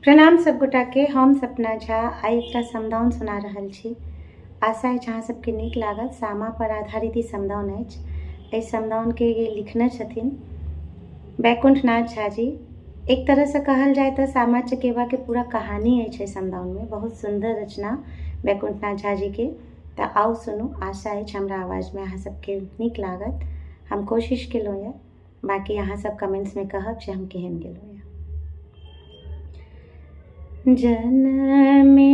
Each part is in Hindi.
प्रणाम सब गोटा के। हम सपना झा आइ एकटा समदाउन सुना रहल छी। आशा अछि अहाँ सबके नीक लागत। सामा पर आधारित ई समदाउन अछि। एहि समदाउन के ये लिखने छथिन बैकुंठ नाथ झा जी। एक तरह से कहल जाए तो सामा चकेवा के पूरा कहानी अछि एहि समदाउन में। बहुत सुंदर रचना बैकुंठ नाथ झा जी के। तो आओ सुनू। आशा अछि हमरा आवाज में अहाँ सबके नीक लागत। हम कोशिश केलहुँ यऽ, बाकी अहाँ सब कमेंट्स में कहब जे हम केहन गेलहुँ यऽ। जनमे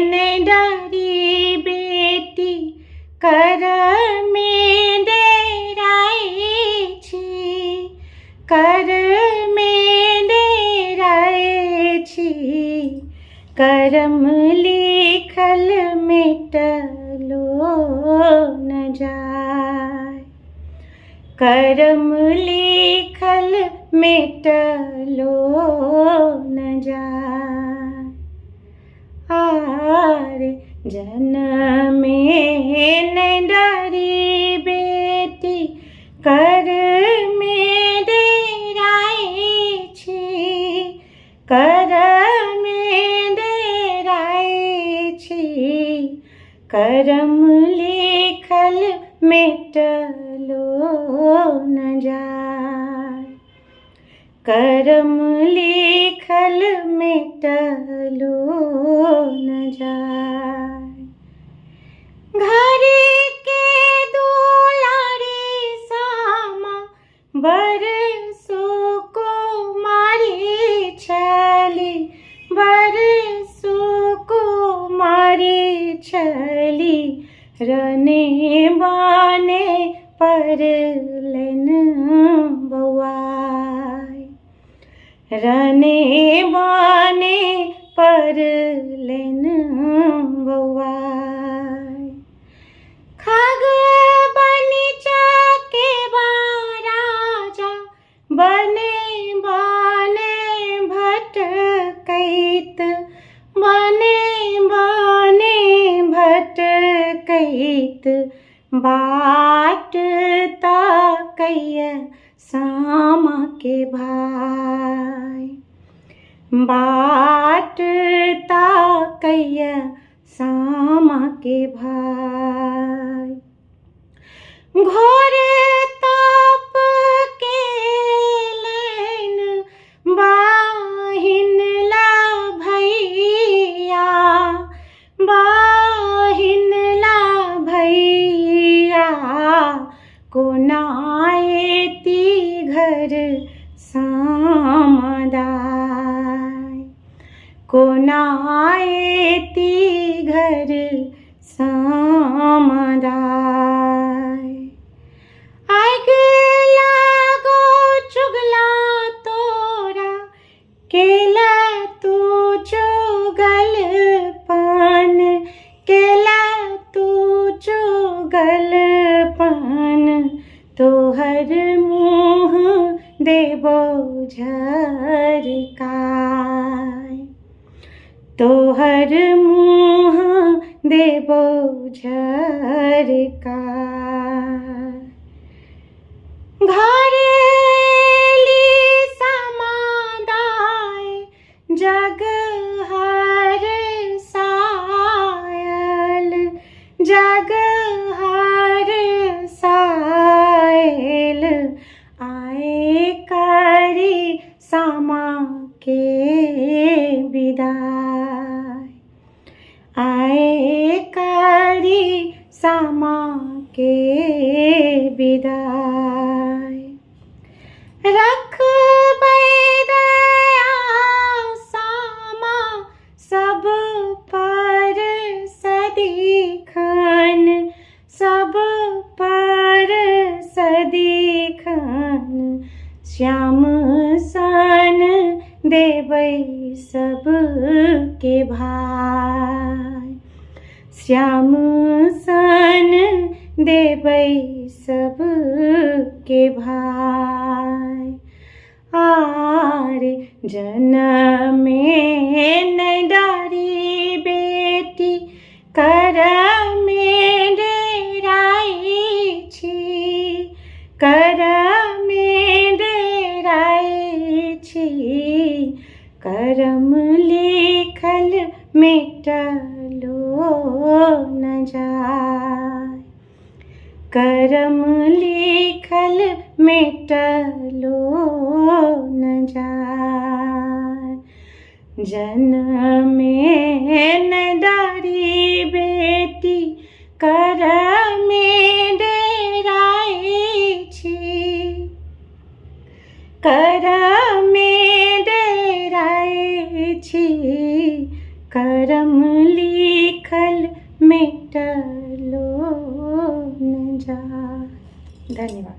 ने डारी बेटी करमे डेराइ छी, करमे डेराइ छी, करम लिखल मिटलो न जाय, करम लिखल मिटलो न जाय। आरे जनमे ने डारी बेटी करमे डेराइ छी, करमे डेराइ छी, करम लिखल मिटलो न जाय, करम लिखल मिटलो न जाय। घर के दुलारी सामा बरसों कुमारी छली, बरसों कुमारी छली, रने बाने परलन बौआय, रने बाने परलन बौआय। खग बनि चकेवा राजा बने बाने भटकैत, बने बाने भटकैत, बाट ताकैया सामा के भाय, बाट ताकैया सामा के भाय। घोर ताप केलनि बाहिन ला भैया, बाहिन ला भैया, कोना एती घर सामा दाय, कोना एती घर सामा दाय। आग लागो चुगला तोरा, केला तू चुगल पान, केला तू चुगल पान, तोहर मुँह देबो झरकाय, तोहर मुँह देबो झरकाय। घर एली सामा दाय, जग हर सायल, जग हर सायल, आए करी सामा के विदाय, आए करी सामा के विदाय। रखबै दया सामा सब पर सदिखन, सब पर सदिखन, श्याम सन देबै सबके भाय, श्याम सन देबै सबके भाय। आरे जनमे ने डारी बेटी करमे डेराइ छी, करमे डेराइ छी, करम लिखल मिटलो न जाय, करम लिखल मिटलो न जाय। जनमे न डारी बेटी करमे डेराइ छी, करमे डेराइ छी, करम लिखल मिटलो न जाय। धन्यवाद।